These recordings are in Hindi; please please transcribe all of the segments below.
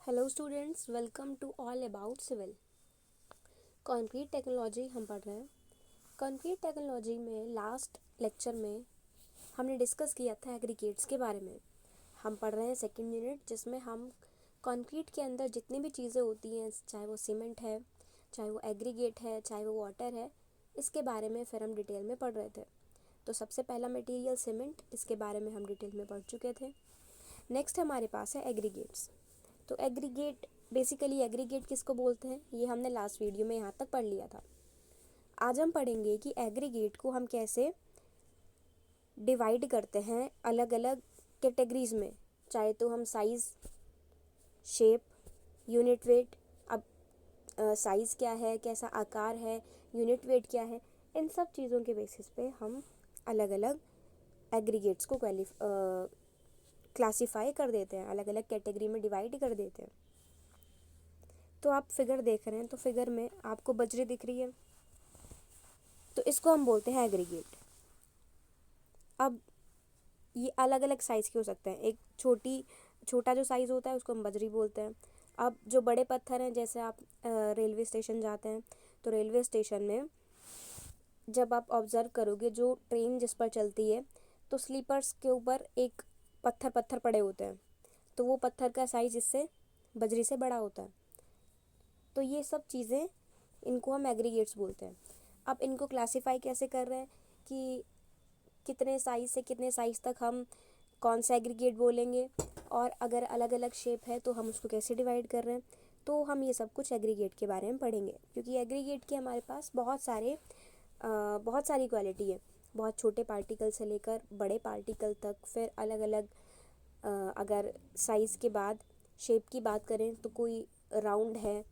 Hello students, welcome to all about civil. Concrete technology हम पढ़ रहे हैं। कंक्रीट टेक्नोलॉजी में लास्ट लेक्चर में हमने डिस्कस किया था एग्रीगेट्स के बारे में। हम पढ़ रहे हैं सेकंड यूनिट, जिसमें हम कंक्रीट के अंदर जितनी भी चीज़ें होती हैं, चाहे वो सीमेंट है, चाहे वो एग्रीगेट है, चाहे वो वाटर है, इसके बारे में फिर हम डिटेल में पढ़ रहे थे। तो सबसे पहला मटेरियल सीमेंट, इसके बारे में हम डिटेल में पढ़ चुके थे। नेक्स्ट हमारे पास है एग्रीगेट्स। तो एग्रीगेट, बेसिकली एग्रीगेट किसको बोलते हैं, ये हमने लास्ट वीडियो में यहाँ तक पढ़ लिया था। आज हम पढ़ेंगे कि एग्रीगेट को हम कैसे डिवाइड करते हैं अलग अलग कैटेगरीज में, चाहे तो हम साइज़, शेप, यूनिट वेट। अब साइज़ क्या है, कैसा आकार है, यूनिट वेट क्या है, इन सब चीज़ों के बेसिस पे हम अलग अलग एग्रीगेट्स को क्लासीफाई कर देते हैं, अलग अलग कैटेगरी में डिवाइड कर देते हैं। तो आप फिगर देख रहे हैं, तो फिगर में आपको बजरी दिख रही है, तो इसको हम बोलते हैं एग्रीगेट। अब ये अलग अलग साइज़ के हो सकते हैं। एक छोटा जो साइज़ होता है उसको हम बजरी बोलते हैं। अब जो बड़े पत्थर हैं, जैसे आप रेलवे स्टेशन जाते हैं, तो रेलवे स्टेशन में जब आप ऑब्ज़र्व करोगे, जो ट्रेन जिस पर चलती है, तो स्लीपर्स के ऊपर एक पत्थर पत्थर पड़े होते हैं, तो वो पत्थर का साइज़ इससे बजरी से बड़ा होता है। तो ये सब चीज़ें, इनको हम एग्रीगेट्स बोलते हैं। अब इनको क्लासीफाई कैसे कर रहे हैं कि कितने साइज़ से कितने साइज़ तक हम कौन सा एग्रीगेट बोलेंगे, और अगर अलग अलग शेप है तो हम उसको कैसे डिवाइड कर रहे हैं। तो हम ये सब कुछ एग्रीगेट के बारे में पढ़ेंगे, क्योंकि एग्रीगेट के हमारे पास बहुत सारी क्वालिटी है। बहुत छोटे पार्टिकल से लेकर बड़े पार्टिकल तक, फिर अलग अलग अगर साइज़ के बाद शेप की बात करें तो कोई राउंड है,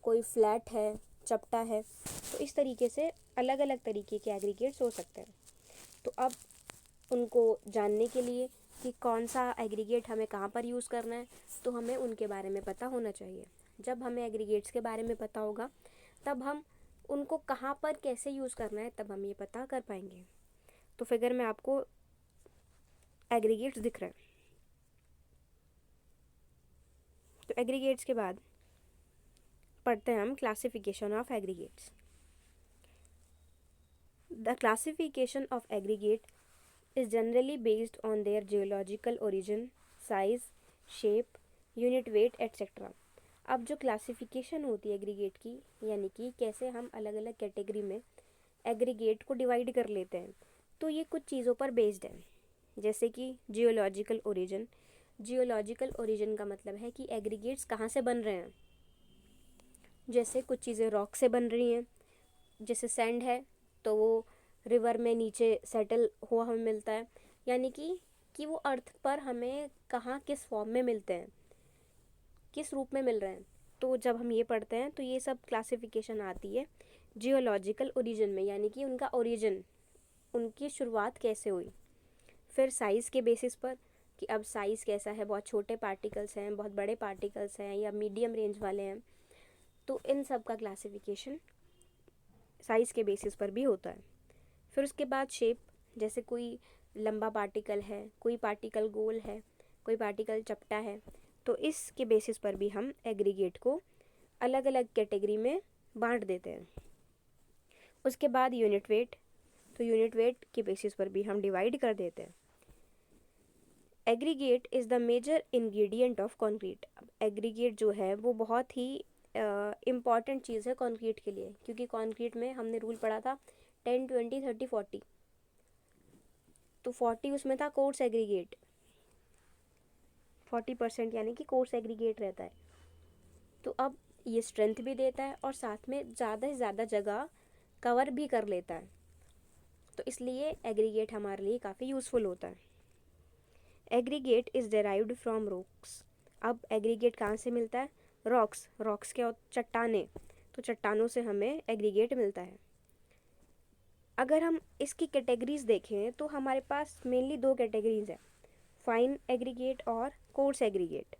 कोई फ्लैट है, चपटा है। तो इस तरीके से अलग अलग तरीके के एग्रीगेट्स हो सकते हैं। तो अब उनको जानने के लिए कि कौन सा एग्रीगेट हमें कहाँ पर यूज़ करना है, तो हमें उनके बारे में पता होना चाहिए। जब हमें एग्रीगेट्स के बारे में पता होगा, तब हम उनको कहाँ पर कैसे यूज़ करना है, तब हम ये पता कर पाएंगे। तो फिगर में आपको एग्रीगेट्स दिख रहे हैं। तो एग्रीगेट्स के बाद पढ़ते हैं हम classification of aggregates. The classification of aggregate is generally based on their geological origin, size, shape, unit weight, etc. अब जो क्लासिफिकेशन होती है एग्रीगेट की, यानी कि कैसे हम अलग अलग कैटेगरी में एग्रीगेट को डिवाइड कर लेते हैं, तो ये कुछ चीज़ों पर बेस्ड है। जैसे कि जियोलॉजिकल ओरिजिन। जियोलॉजिकल ओरिजिन का मतलब है कि एग्रीगेट्स कहाँ से बन रहे हैं। जैसे कुछ चीज़ें रॉक से बन रही हैं, जैसे सैंड है तो वो रिवर में नीचे सेटल हुआ हमें मिलता है, यानी कि वो अर्थ पर हमें कहाँ किस फॉर्म में मिलते हैं, किस रूप में मिल रहे हैं। तो जब हम ये पढ़ते हैं तो ये सब क्लासिफिकेशन आती है जियोलॉजिकल ओरिजिन में, यानी कि उनका ओरिजिन, उनकी शुरुआत कैसे हुई। फिर साइज़ के बेसिस पर कि अब साइज़ कैसा है, बहुत छोटे पार्टिकल्स हैं, बहुत बड़े पार्टिकल्स हैं, या मीडियम रेंज वाले हैं। तो इन सब का क्लासिफिकेशन साइज़ के बेसिस पर भी होता है। फिर उसके बाद शेप, जैसे कोई लंबा पार्टिकल है, कोई पार्टिकल गोल है, कोई पार्टिकल चपटा है, तो इसके बेसिस पर भी हम एग्रीगेट को अलग अलग कैटेगरी में बांट देते हैं। उसके बाद यूनिट वेट, तो यूनिट वेट के बेसिस पर भी हम डिवाइड कर देते हैं। Aggregate is the major ingredient of concrete. अब एग्रीगेट जो है वो बहुत ही इम्पॉर्टेंट चीज़ है कंक्रीट के लिए, क्योंकि कंक्रीट में हमने रूल पढ़ा था 10, 20, 30, 40। तो 40 उसमें था कोर्स एग्रीगेट, 40% यानी कि कोर्स एग्रीगेट रहता है। तो अब ये स्ट्रेंथ भी देता है और साथ में ज़्यादा से ज़्यादा जगह कवर भी कर लेता है, तो इसलिए एग्रीगेट हमारे लिए काफ़ी यूज़फुल होता है। Aggregate is derived from rocks. अब एग्रीगेट कहाँ से मिलता है, रॉक्स। रॉक्स क्या होता, चट्टाने, तो चट्टानों से हमें एग्रीगेट मिलता है। अगर हम इसकी कैटेगरीज देखें तो हमारे पास मेनली दो कैटेगरीज है, फाइन एग्रीगेट और coarse aggregate.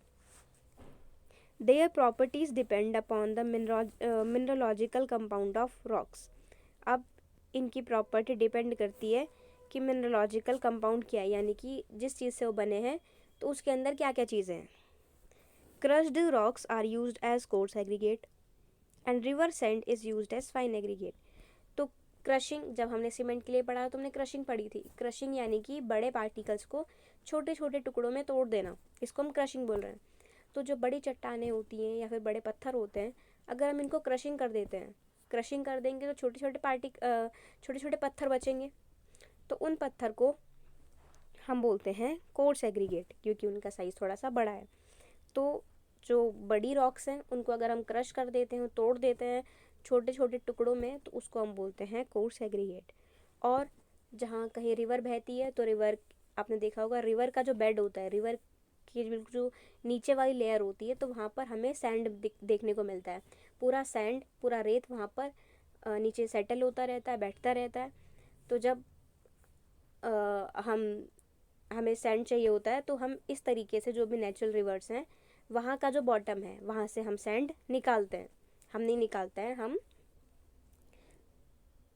Their properties depend upon the mineralogical compound of rocks. अब इनकी प्रॉपर्टी डिपेंड करती है कि मिनरोलॉजिकल कंपाउंड क्या है, यानी कि जिस चीज़ से वो बने हैं तो उसके अंदर क्या क्या चीज़ें हैं। Crushed rocks are used as coarse aggregate and river sand is used as fine aggregate. तो क्रशिंग, जब हमने सीमेंट के लिए पढ़ा तो हमने क्रशिंग पढ़ी थी. क्रशिंग यानी कि बड़े पार्टिकल्स को छोटे छोटे टुकड़ों में तोड़ देना, इसको हम क्रशिंग बोल रहे हैं. तो जो बड़ी चट्टानें होती हैं या फिर बड़े पत्थर होते हैं, अगर हम इनको क्रशिंग कर देते हैं, क्रशिंग कर देंगे तो छोटे छोटे पत्थर बचेंगे. तो उन पत्थर को हम बोलते हैं कोर्स एग्रीगेट, क्योंकि उनका साइज़ थोड़ा सा बड़ा है. तो जो बड़ी रॉक्स हैं उनको अगर हम क्रश कर देते हैं, तोड़ देते हैं छोटे छोटे टुकड़ों में, तो उसको हम बोलते हैं कोर्स एग्रीगेट. और जहाँ कहीं रिवर बहती है तो रिवर, आपने देखा होगा रिवर का जो बेड होता है, रिवर की बिल्कुल जो नीचे वाली लेयर होती है, तो वहाँ पर हमें सैंड देखने को मिलता है. पूरा सैंड, पूरा रेत वहाँ पर नीचे सेटल होता रहता है, बैठता रहता है. तो जब हमें सैंड चाहिए होता है तो हम इस तरीके से जो भी नेचुरल रिवर्स हैं वहाँ का जो बॉटम है वहाँ से हम सैंड निकालते हैं. हम नहीं निकालते हैं, हम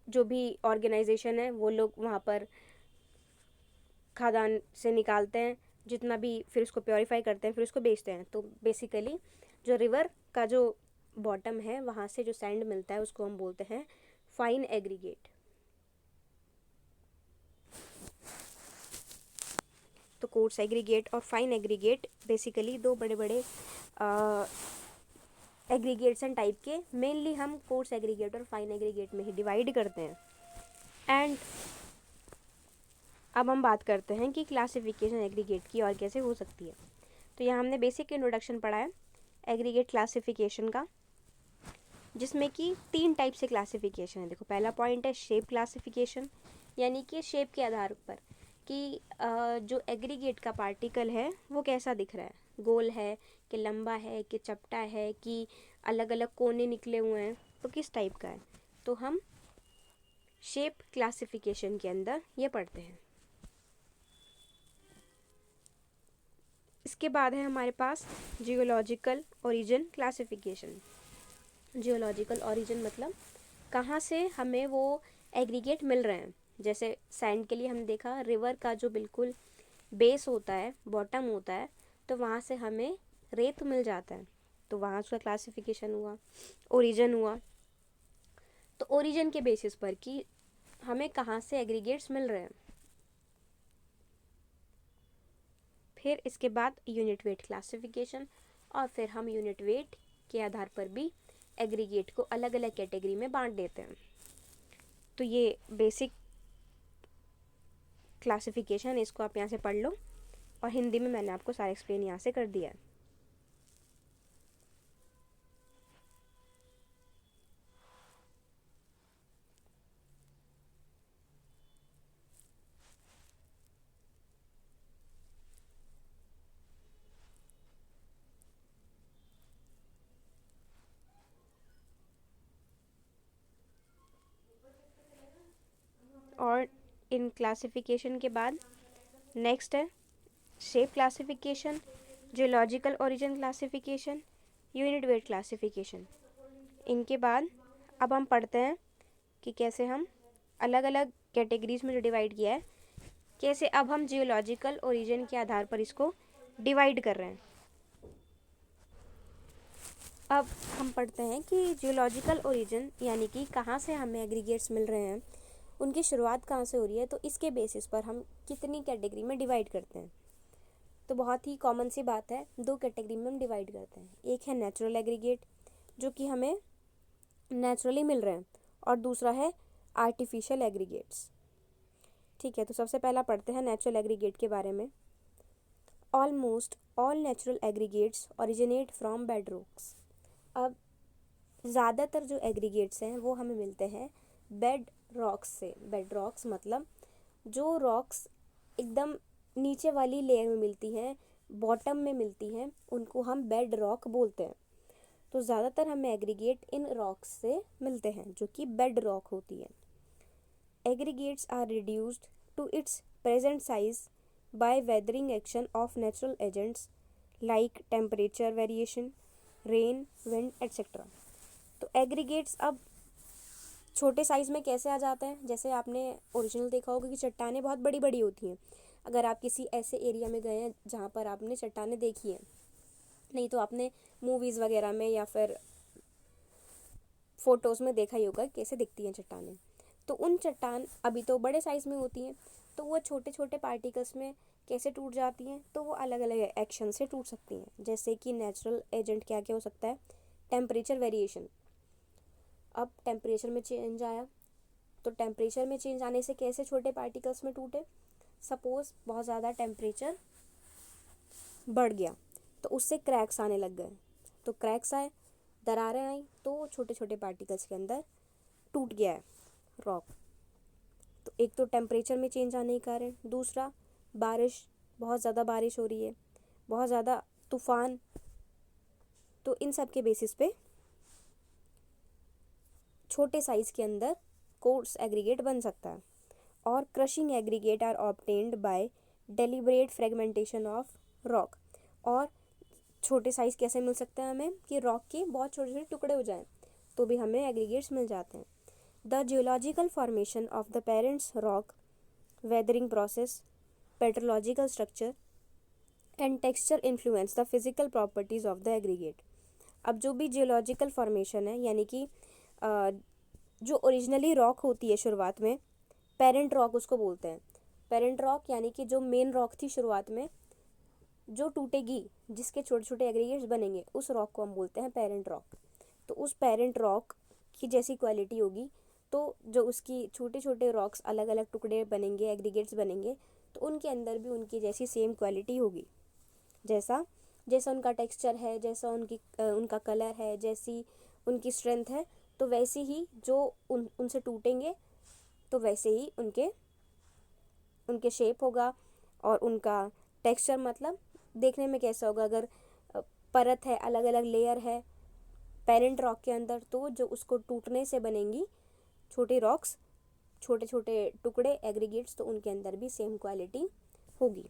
जो भी ऑर्गेनाइजेशन है वो लोग वहाँ पर खादान से निकालते हैं जितना भी, फिर उसको प्योरीफाई करते हैं, फिर उसको बेचते हैं. तो बेसिकली जो रिवर का जो बॉटम है वहाँ से जो सैंड मिलता है उसको हम बोलते हैं फाइन एग्रीगेट. तो कोर्स एग्रीगेट और फाइन एग्रीगेट बेसिकली दो बड़े बड़े एग्रीगेट्स टाइप के, मेनली हम कोर्स एग्रीगेट और फाइन एग्रीगेट में ही डिवाइड करते हैं. एंड अब हम बात करते हैं कि क्लासिफिकेशन एग्रीगेट की और कैसे हो सकती है. तो यहाँ हमने बेसिक इंट्रोडक्शन पढ़ा है एग्रीगेट क्लासिफिकेशन का, जिसमें कि 3 टाइप से क्लासिफिकेशन है. देखो, पहला पॉइंट है शेप क्लासिफिकेशन, यानी कि शेप के आधार पर कि जो एग्रीगेट का पार्टिकल है वो कैसा दिख रहा है, गोल है कि लंबा है कि चपटा है कि अलग अलग कोने निकले हुए हैं, तो किस टाइप का है. तो हम शेप क्लासिफिकेशन के अंदर ये पढ़ते हैं. इसके बाद है हमारे पास geological origin classification. Geological origin मतलब कहाँ से हमें वो एग्रीगेट मिल रहे हैं. जैसे सैंड के लिए हमने देखा रिवर का जो बिल्कुल बेस होता है, बॉटम होता है, तो वहाँ से हमें रेत मिल जाता है, तो वहाँ उसका क्लासिफिकेशन हुआ, ओरिजिन हुआ. तो ओरिजिन के बेसिस पर कि हमें कहाँ से एग्रीगेट्स मिल रहे हैं. फिर इसके बाद यूनिट वेट क्लासिफिकेशन, और फिर हम यूनिट वेट के आधार पर भी एग्रीगेट को अलग अलग कैटेगरी में बांट देते हैं. तो ये बेसिक क्लासिफिकेशन, इसको आप यहाँ से पढ़ लो, और हिंदी में मैंने आपको सारा एक्सप्लेन यहाँ से कर दिया है. और इन क्लासिफिकेशन के बाद नेक्स्ट है shape classification, geological origin classification, unit weight classification. इनके बाद अब हम पढ़ते हैं कि कैसे हम अलग अलग कैटेगरीज में जो डिवाइड किया है, कैसे अब हम जियोलॉजिकल ओरिजिन के आधार पर इसको डिवाइड कर रहे हैं. अब हम पढ़ते हैं कि जियोलॉजिकल ओरिजिन यानी कि कहाँ से हमें एग्रीगेट्स मिल रहे हैं, उनकी शुरुआत कहाँ से हो रही है, तो इसके बेसिस पर हम कितनी कैटेगरी में डिवाइड करते हैं. तो बहुत ही कॉमन सी बात है, 2 कैटेगरी में हम डिवाइड करते हैं. एक है नेचुरल एग्रीगेट जो कि हमें नेचुरली मिल रहे हैं, और दूसरा है आर्टिफिशियल एग्रीगेट्स. ठीक है, तो सबसे पहला पढ़ते हैं नेचुरल एग्रीगेट के बारे में. Almost all natural aggregates originate from bed rocks. अब ज़्यादातर जो एग्रीगेट्स हैं वो हमें मिलते हैं बेड रॉक्स से. बेड रॉक्स मतलब जो रॉक्स एकदम नीचे वाली लेयर में मिलती हैं, बॉटम में मिलती हैं, उनको हम बेड रॉक बोलते हैं. तो ज़्यादातर हमें एग्रीगेट इन रॉक्स से मिलते हैं जो कि बेड रॉक होती है. Aggregates are reduced to its present size by weathering action of natural agents like temperature variation, rain, wind etcetera. तो एग्रीगेट्स अब छोटे साइज़ में कैसे आ जाते हैं, जैसे आपने ओरिजिनल देखा होगा कि चट्टानें बहुत बड़ी बड़ी होती हैं. अगर आप किसी ऐसे एरिया में गए हैं जहाँ पर आपने चट्टानें देखी हैं, नहीं तो आपने मूवीज़ वगैरह में या फिर फ़ोटोज़ में देखा ही होगा कैसे दिखती हैं चट्टानें। तो उन चट्टान अभी तो बड़े साइज़ में होती हैं, तो वो छोटे छोटे पार्टिकल्स में कैसे टूट जाती हैं, तो वो अलग अलग एक्शन से टूट सकती हैं। जैसे कि नेचुरल एजेंट क्या क्या हो सकता है, टेम्परेचर वेरिएशन। अब टेम्परेचर में चेंज आया, तो टेम्परेचर में चेंज आने से कैसे छोटे पार्टिकल्स में टूटे। सपोज़ बहुत ज़्यादा टेम्परेचर बढ़ गया तो उससे क्रैक्स आने लग गए, तो क्रैक्स आए, दरारें आई, तो छोटे छोटे पार्टिकल्स के अंदर टूट गया है रॉक। तो एक तो टेम्परेचर में चेंज आने के कारण, दूसरा बारिश, बहुत ज़्यादा बारिश हो रही है, बहुत ज़्यादा तूफान, तो इन सब के बेसिस पे छोटे साइज़ के अंदर कोर्स एग्रीगेट बन सकता है। और crushing aggregate are obtained by deliberate fragmentation of rock. और छोटे साइज़ कैसे मिल सकता है हमें, कि रॉक के बहुत छोटे छोटे टुकड़े हो जाएं तो भी हमें एग्रीगेट्स मिल जाते हैं। The geological formation of the parents rock, weathering process, petrological structure and texture influence the physical properties of the aggregate. अब जो भी जियोलॉजिकल फॉर्मेशन है, यानी कि जो ओरिजिनली रॉक होती है शुरुआत में, पेरेंट रॉक उसको बोलते हैं। पेरेंट रॉक यानी कि जो मेन रॉक थी शुरुआत में, जो टूटेगी, जिसके छोटे छोटे एग्रीगेट्स बनेंगे, उस रॉक को हम बोलते हैं पेरेंट रॉक। तो उस पेरेंट रॉक की जैसी क्वालिटी होगी, तो जो उसकी छोटे छोटे रॉक्स अलग अलग टुकड़े बनेंगे, एग्रीगेट्स बनेंगे, तो उनके अंदर भी उनकी जैसी सेम क्वालिटी होगी। जैसा जैसा उनका टेक्सचर है, जैसा उनका कलर है, जैसी उनकी स्ट्रेंथ है, तो वैसे ही जो उनसे टूटेंगे तो वैसे ही उनके शेप होगा। और उनका टेक्सचर मतलब देखने में कैसा होगा, अगर परत है, अलग अलग लेयर है पेरेंट रॉक के अंदर, तो जो उसको टूटने से बनेंगी छोटे रॉक्स, छोटे छोटे टुकड़े एग्रीगेट्स, तो उनके अंदर भी सेम क्वालिटी होगी।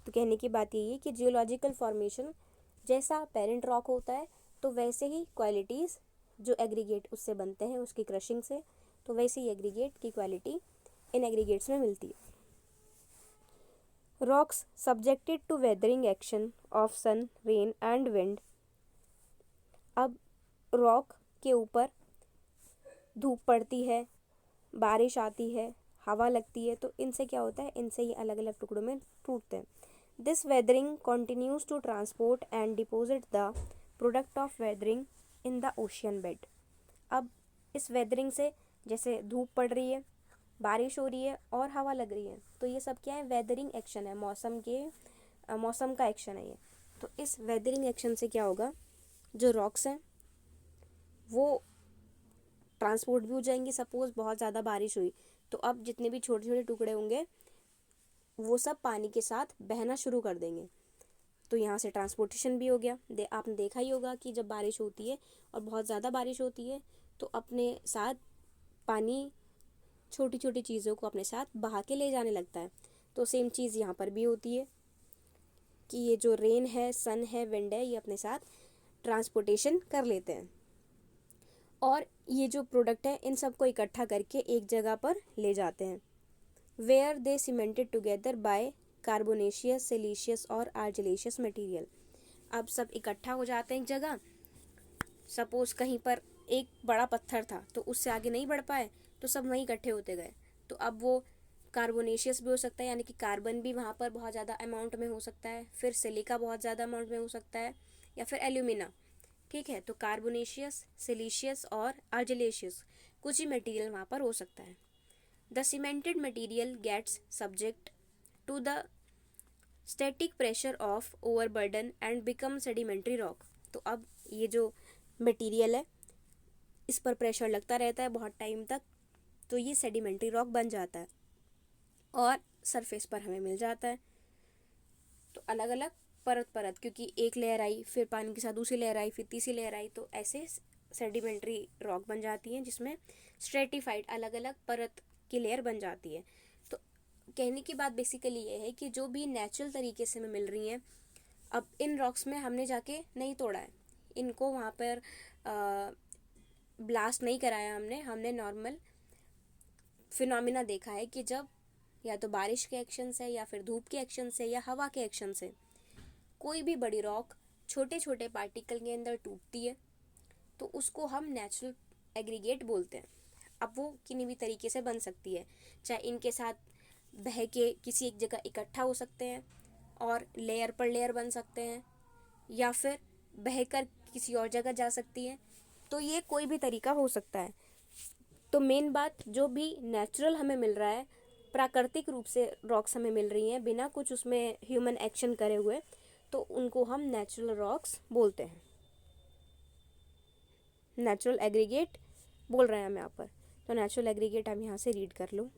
तो कहने की बात यही है कि जियोलॉजिकल फॉर्मेशन जैसा पेरेंट रॉक होता है, तो वैसे ही क्वालिटीज़ जो एग्रीगेट उससे बनते हैं उसकी क्रशिंग से, तो वैसे ही एग्रीगेट की क्वालिटी इन एग्रीगेट्स में मिलती है। Rocks subjected to weathering action of sun, rain and wind. अब रॉक के ऊपर धूप पड़ती है, बारिश आती है, हवा लगती है, तो इनसे क्या होता है, इनसे ही अलग अलग टुकड़ों में टूटते हैं। This weathering continues to transport and deposit the product of weathering in the ocean bed. अब इस वेदरिंग से, जैसे धूप पड़ रही है, बारिश हो रही है और हवा लग रही है, तो ये सब क्या है, वेदरिंग एक्शन है, मौसम का एक्शन है ये। तो इस वेदरिंग एक्शन से क्या होगा, जो रॉक्स हैं वो ट्रांसपोर्ट भी हो जाएंगी। सपोज बहुत ज़्यादा बारिश हुई, तो अब जितने भी छोटे छोटे टुकड़े होंगे वो सब पानी के साथ बहना शुरू कर देंगे, तो यहाँ से ट्रांसपोर्टेशन भी हो गया। आपने देखा ही होगा कि जब बारिश होती है और बहुत ज़्यादा बारिश होती है, तो अपने साथ पानी छोटी छोटी चीज़ों को अपने साथ बहा के ले जाने लगता है। तो सेम चीज़ यहाँ पर भी होती है कि ये जो रेन है, सन है, विंड है, ये अपने साथ ट्रांसपोर्टेशन कर लेते हैं और ये जो प्रोडक्ट है इन सबको इकट्ठा करके एक जगह पर ले जाते हैं, where they cemented together by carbonaceous, siliceous और आर्जिलेशियस मटेरियल। अब सब इकट्ठा हो जाते हैं एक जगह। सपोज कहीं पर एक बड़ा पत्थर था, तो उससे आगे नहीं बढ़ पाए, तो सब वहीं इकट्ठे होते गए, तो अब वो कार्बोनेशियस भी हो सकता है, यानी कि कार्बन भी वहाँ पर बहुत ज़्यादा अमाउंट में हो सकता है, फिर सिलिका बहुत ज़्यादा अमाउंट में हो सकता है, या फिर एल्यूमिना। ठीक है, तो कार्बोनेशियस, सिलिशियस और आर्जिलेशियस कुछ ही मटेरियल वहाँ पर हो सकता है। The cemented material gets subject to the static pressure of overburden and become sedimentary rock. तो अब ये जो मटेरियल है इस पर प्रेशर लगता रहता है बहुत टाइम तक, तो ये सेडिमेंट्री रॉक बन जाता है और सरफेस पर हमें मिल जाता है। तो अलग अलग परत परत, क्योंकि एक लेयर आई, फिर पानी के साथ दूसरी लेयर आई, फिर तीसरी लेयर आई, तो ऐसे सेडिमेंट्री रॉक बन जाती हैं जिसमें स्ट्रेटिफाइड अलग अलग परत की लेयर बन जाती है। तो कहने की बात बेसिकली ये है कि जो भी नेचुरल तरीके से हमें मिल रही हैं, अब इन रॉक्स में हमने जाके नहीं तोड़ा है, इनको वहाँ पर ब्लास्ट नहीं कराया हमने नॉर्मल फिनोमिना देखा है कि जब या तो बारिश के एक्शन से, या फिर धूप के एक्शन से, या हवा के एक्शन से कोई भी बड़ी रॉक छोटे छोटे पार्टिकल के अंदर टूटती है, तो उसको हम नेचुरल एग्रीगेट बोलते हैं। अब वो किन्हीं भी तरीके से बन सकती है, चाहे इनके साथ बह के किसी एक जगह इकट्ठा हो सकते हैं और लेयर पर लेयर बन सकते हैं, या फिर बहकर किसी और जगह जा सकती है। तो ये कोई भी तरीका हो सकता है। तो मेन बात, जो भी नेचुरल हमें मिल रहा है, प्राकृतिक रूप से रॉक्स हमें मिल रही हैं बिना कुछ उसमें ह्यूमन एक्शन करे हुए, तो उनको हम नेचुरल रॉक्स बोलते हैं, नेचुरल एग्रीगेट बोल रहे हैं हम यहाँ पर। तो नेचुरल एग्रीगेट हम यहाँ से रीड कर लो।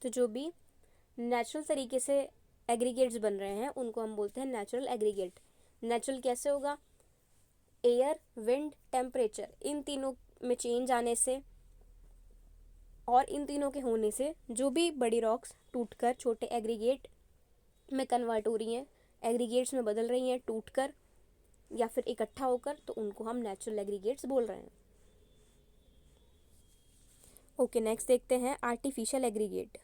तो जो भी नेचुरल तरीके से एग्रीगेट्स बन रहे हैं उनको हम बोलते हैं नेचुरल एग्रीगेट। नेचुरल कैसे होगा? एयर, विंड, टेम्परेचर, इन तीनों में चेंज आने से और इन तीनों के होने से जो भी बड़ी रॉक्स टूटकर छोटे एग्रीगेट में कन्वर्ट हो रही हैं, एग्रीगेट्स में बदल रही हैं टूटकर या फिर इकट्ठा होकर, तो उनको हम नेचुरल एग्रीगेट्स बोल रहे हैं। ओके, नेक्स्ट देखते हैं artificial aggregate.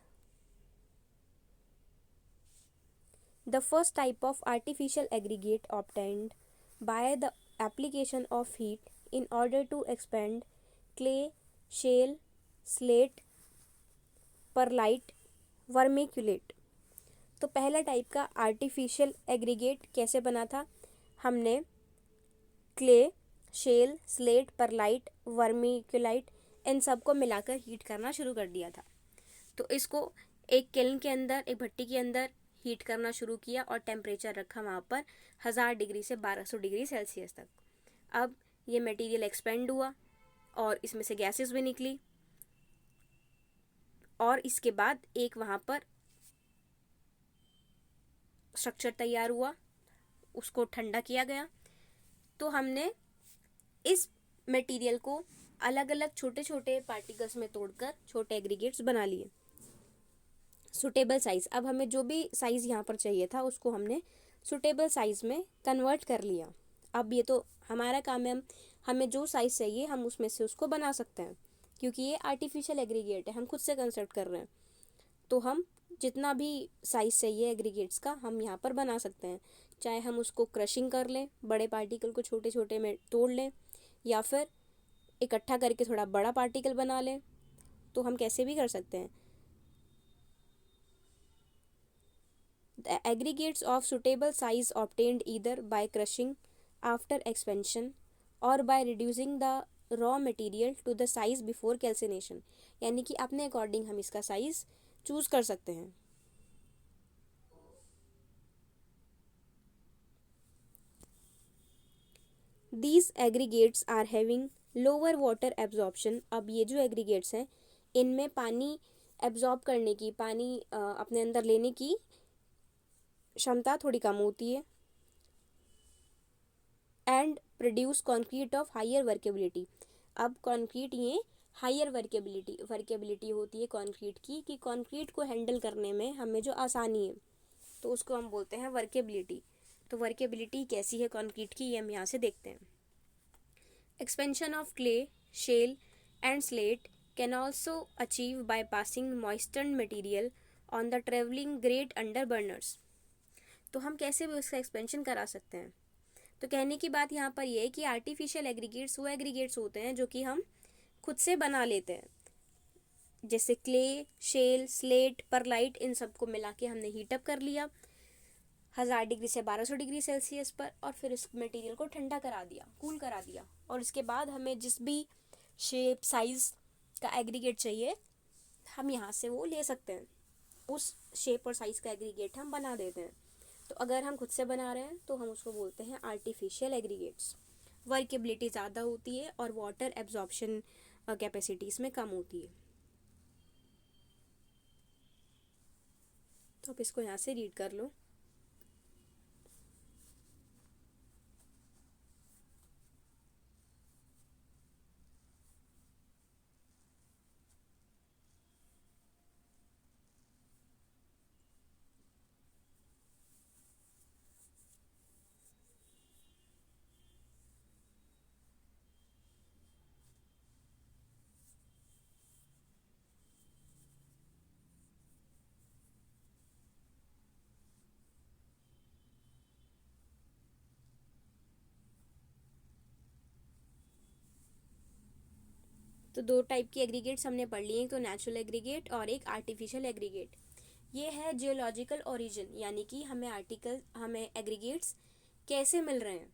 The first type of artificial aggregate obtained by the application of heat in order to expand clay, shale, slate, perlite, vermiculite। तो पहला टाइप का आर्टिफिशियल एग्रीगेट कैसे बना था? हमने clay, shale, slate, perlite, vermiculite इन सबको मिलाकर हीट करना शुरू कर दिया था। तो इसको एक किल्न के अंदर, एक भट्टी के अंदर हीट करना शुरू किया और टेम्परेचर रखा वहाँ पर 1000 डिग्री से 1200 डिग्री सेल्सियस तक। अब ये मटेरियल एक्सपेंड हुआ और इसमें से गैसेस भी निकली और इसके बाद एक वहाँ पर स्ट्रक्चर तैयार हुआ, उसको ठंडा किया गया। तो हमने इस मटेरियल को अलग अलग छोटे छोटे पार्टिकल्स में तोड़कर छोटे एग्रीगेट्स बना लिए। सुटेबल साइज़, अब हमें जो भी साइज़ यहाँ पर चाहिए था उसको हमने सुटेबल साइज़ में कन्वर्ट कर लिया। अब ये तो हमारा काम है, हमें जो साइज़ चाहिए हम उसमें से उसको बना सकते हैं, क्योंकि ये आर्टिफिशियल एग्रीगेट है, हम खुद से कंस्ट्रक्ट कर रहे हैं। तो हम जितना भी साइज़ चाहिए एग्रीगेट्स का हम यहाँ पर बना सकते हैं, चाहे हम उसको क्रशिंग कर लें, बड़े पार्टिकल को छोटे छोटे में तोड़ लें, या फिर इकट्ठा करके थोड़ा बड़ा पार्टिकल बना लें, तो हम कैसे भी कर सकते हैं। The aggregates of suitable size obtained either by crushing after expansion or by reducing the raw material to the size before calcination, यानी कि अपने अकॉर्डिंग हम इसका साइज चूज कर सकते हैं। These aggregates are having lower water absorption। अब ये जो एग्रीगेट्स हैं इनमें पानी एब्जॉर्ब करने की, पानी अपने अंदर लेने की क्षमता थोड़ी कम होती है। And produce concrete of higher workability. अब कॉन्क्रीट ये हायर वर्केबिलिटी होती है कॉन्क्रीट की, कि कॉन्क्रीट को हैंडल करने में हमें जो आसानी है तो उसको हम बोलते हैं वर्केबिलिटी। तो वर्केबिलिटी कैसी है कॉन्क्रीट की, ये हम यहाँ से देखते हैं। Expansion of clay, shale and slate can also achieve by passing moistured material on the travelling grate under burners. तो हम कैसे भी उसका एक्सपेंशन करा सकते हैं। तो कहने की बात यहाँ पर यह है कि आर्टिफिशियल एग्रीगेट्स वो एग्रीगेट्स होते हैं जो कि हम खुद से बना लेते हैं, जैसे क्ले, शेल, स्लेट, परलाइट, इन सबको मिला के हमने हीटअप कर लिया 1000 डिग्री से 1200 डिग्री सेल्सियस पर, और फिर इस मटेरियल को ठंडा करा दिया, कूल करा दिया, और इसके बाद हमें जिस भी शेप साइज का एग्रीगेट चाहिए हम यहाँ से वो ले सकते हैं। उस शेप और साइज़ का एग्रीगेट हम बना देते हैं। तो अगर हम खुद से बना रहे हैं तो हम उसको बोलते हैं आर्टिफिशियल एग्रीगेट्स। वर्केबिलिटी ज़्यादा होती है और वाटर एब्जॉर्प्शन कैपेसिटी इसमें कम होती है। तो आप इसको यहाँ से रीड कर लो। तो दो टाइप की एग्रीगेट्स हमने पढ़ ली हैं, तो नेचुरल एग्रीगेट और एक आर्टिफिशियल एग्रीगेट। ये है जियोलॉजिकल ओरिजिन, यानी कि हमें एग्रीगेट्स कैसे मिल रहे हैं।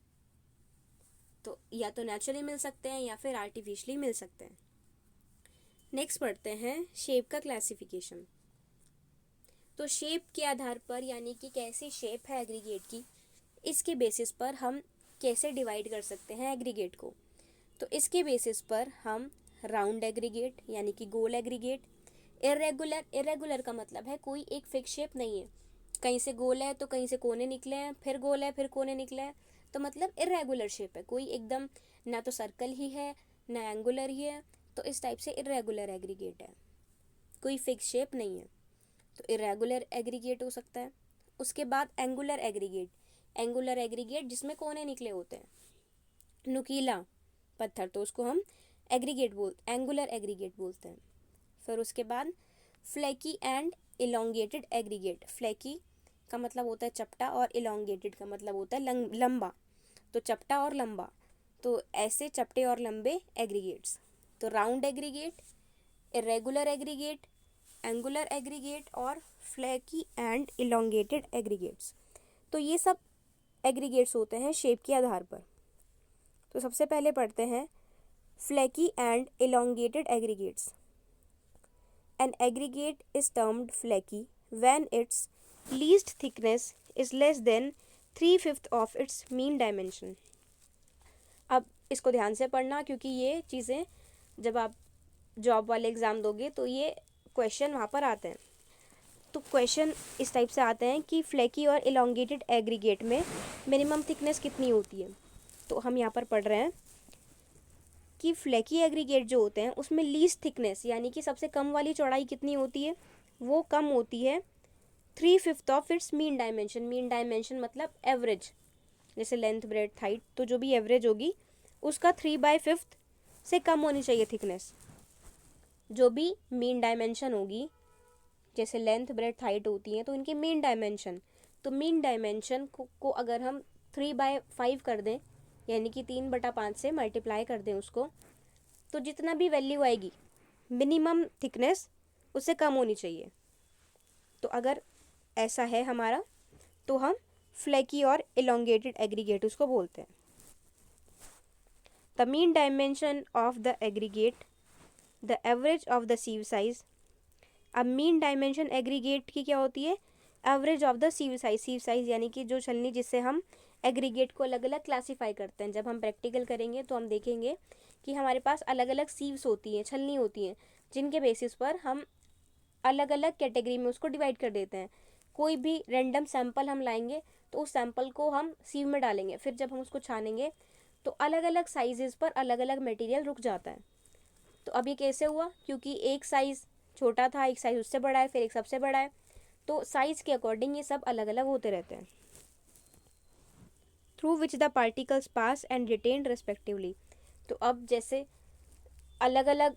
तो या तो नेचुरली मिल सकते हैं या फिर आर्टिफिशियली मिल सकते हैं। नेक्स्ट पढ़ते हैं शेप का क्लासिफिकेशन। तो शेप के आधार पर, यानी कि कैसी शेप है एग्रीगेट की, इसके बेसिस पर हम कैसे डिवाइड कर सकते हैं एग्रीगेट को। तो इसके बेसिस पर हम राउंड एग्रीगेट यानी कि गोल एग्रीगेट, इरेगुलर का मतलब है कोई एक फिक्स शेप नहीं है, कहीं से गोल है तो कहीं से कोने निकले हैं, फिर गोल है फिर कोने निकले हैं, तो मतलब इरेगुलर शेप है, कोई एकदम ना तो सर्कल ही है ना एंगुलर ही है, तो इस टाइप से इरेगुलर एग्रीगेट है, कोई फिक्स शेप नहीं है, तो इरेगुलर एग्रीगेट हो सकता है। उसके बाद एंगुलर एग्रीगेट जिसमें कोने निकले होते हैं, नुकीला पत्थर, तो उसको हम एंगुलर एग्रीगेट बोलते हैं। फिर उसके बाद flaky and elongated aggregate. Flaky का मतलब होता है चपटा और इलोंगेटेड का मतलब होता है लंबा, तो चपटा और लंबा, तो ऐसे चपटे और लंबे एग्रीगेट्स। तो round aggregate, irregular aggregate, angular aggregate और फ्लैकी एंड इलोंगेटेड एग्रीगेट्स। तो ये सब एग्रीगेट्स होते हैं शेप के आधार पर। तो सबसे पहले पढ़ते हैं flaky and elongated aggregates. An aggregate is termed flaky when its least thickness is less than 3/5 of its mean dimension. अब इसको ध्यान से पढ़ना, क्योंकि ये चीज़ें जब आप जॉब वाले एग्ज़ाम दोगे तो ये क्वेश्चन वहाँ पर आते हैं। तो क्वेश्चन इस टाइप से आते हैं कि फ्लैकी और इलोंगेटेड एग्रीगेट में मिनिमम थिकनेस कितनी होती है। तो हम यहाँ पर पढ़ रहे हैं कि फ्लैकी एग्रीगेट जो होते हैं उसमें लीस्ट थिकनेस यानी कि सबसे कम वाली चौड़ाई कितनी होती है, वो कम होती है 3/5 of its mean dimension. Mean dimension मतलब एवरेज, जैसे लेंथ ब्रेड्थ हाइट, तो जो भी एवरेज होगी उसका 3/5 से कम होनी चाहिए थिकनेस। जो भी मीन डायमेंशन होगी, जैसे लेंथ ब्रेड्थ हाइट होती है तो इनकी मीन डायमेंशन, तो मीन डायमेंशन को अगर हम 3/5 कर दें, यानी कि 3/5 से मल्टीप्लाई कर दें उसको, तो जितना भी वैल्यू आएगी मिनिमम थिकनेस उससे कम होनी चाहिए। तो अगर ऐसा है हमारा तो हम फ्लैकी और इलोंगेटेड एग्रीगेट उसको बोलते हैं। The mean dimension of the aggregate, the average of the सीव size. अब मीन डायमेंशन एग्रीगेट की क्या होती है, एवरेज ऑफ द सीव साइज यानी कि जो छलनी जिससे हम एग्रीगेट को अलग अलग क्लासीफाई करते हैं। जब हम प्रैक्टिकल करेंगे तो हम देखेंगे कि हमारे पास अलग अलग सीव्स होती हैं, छलनी होती हैं, जिनके बेसिस पर हम अलग अलग कैटेगरी में उसको डिवाइड कर देते हैं। कोई भी रैंडम सैंपल हम लाएंगे तो उस सैंपल को हम सीव में डालेंगे, फिर जब हम उसको छानेंगे तो अलग अलग साइजेस पर अलग अलग मटेरियल रुक जाता है। तो अब ये कैसे हुआ, क्योंकि एक साइज़ छोटा था, एक साइज़ उससे बड़ा है, फिर एक सबसे बड़ा है, तो साइज़ के अकॉर्डिंग ये सब अलग अलग होते रहते हैं। Through which the particles pass and retain respectively. तो अब जैसे अलग अलग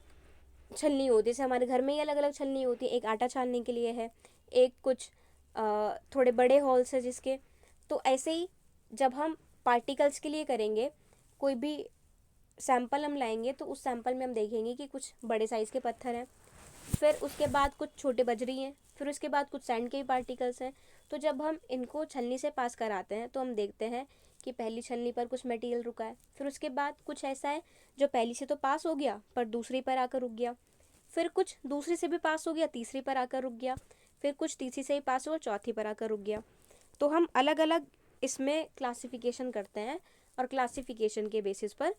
छलनी होती है, जैसे हमारे घर में ही अलग अलग छलनी होती है, एक आटा छानने के लिए है, एक कुछ थोड़े बड़े हॉल्स है जिसके, तो ऐसे ही जब हम पार्टिकल्स के लिए करेंगे, कोई भी सैंपल हम लाएंगे तो उस सैंपल में हम देखेंगे कि कुछ बड़े साइज़ के पत्थर हैं, फिर उसके बाद कुछ छोटे बजरी हैं, फिर उसके बाद कुछ सैंड के भी पार्टिकल्स हैं। तो जब हम इनको छलनी से पास कराते हैं तो हम देखते हैं कि पहली छलनी पर कुछ मटेरियल रुका है, फिर उसके बाद कुछ ऐसा है जो पहली से तो पास हो गया पर दूसरी पर आकर रुक गया, फिर कुछ दूसरी से भी पास हो गया, तीसरी पर आकर रुक गया, फिर कुछ तीसरी से ही पास हुआ, चौथी पर आकर रुक गया। तो हम अलग अलग इसमें क्लासिफिकेशन करते हैं और क्लासिफिकेशन के बेसिस पर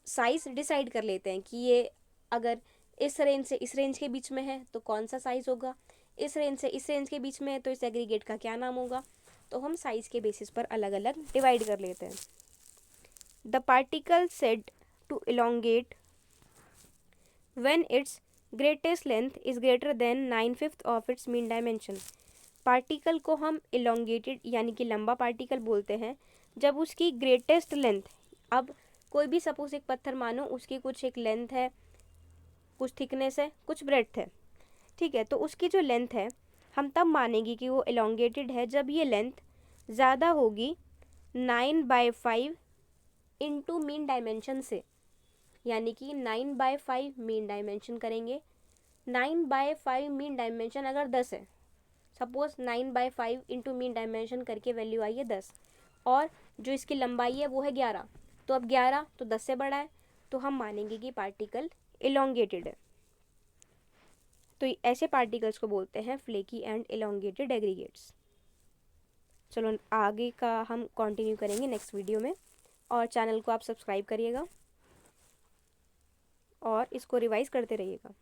साइज डिसाइड कर लेते हैं कि ये अगर इस रेंज से इस रेंज के बीच में है तो कौन सा साइज होगा, इस रेंज से इस रेंज के बीच में है तो इस एग्रीगेट का क्या नाम होगा। तो हम साइज के बेसिस पर अलग अलग डिवाइड कर लेते हैं। The particle said to elongate when its greatest length is greater than 9/5 of its mean dimension. Particle को हम इलोंगेटेड यानी कि लंबा पार्टिकल बोलते हैं जब उसकी ग्रेटेस्ट लेंथ, अब कोई भी सपोज एक पत्थर मानो उसकी कुछ एक लेंथ है, कुछ थिकनेस है, कुछ ब्रेड्थ है, ठीक है, तो उसकी जो लेंथ है हम तब मानेंगे कि वो इलोंगेटेड है जब ये लेंथ ज़्यादा होगी 9/5 इंटू मीन डायमेंशन से। यानी कि 9/5 मीन डायमेंशन करेंगे, 9/5 मीन डायमेंशन अगर 10 है, सपोज 9/5 इंटू मीन डायमेंशन करके वैल्यू आई है 10, और जो इसकी लंबाई है वो है 11, तो अब 11 तो 10 से बड़ा है, तो हम मानेंगे कि पार्टिकल इलोंगेटेड है। तो ऐसे पार्टिकल्स को बोलते हैं फ्लेकी एंड इलोंगेटेड एग्रीगेट्स। चलो आगे का हम कंटिन्यू करेंगे नेक्स्ट वीडियो में, और चैनल को आप सब्सक्राइब करिएगा और इसको रिवाइज करते रहिएगा।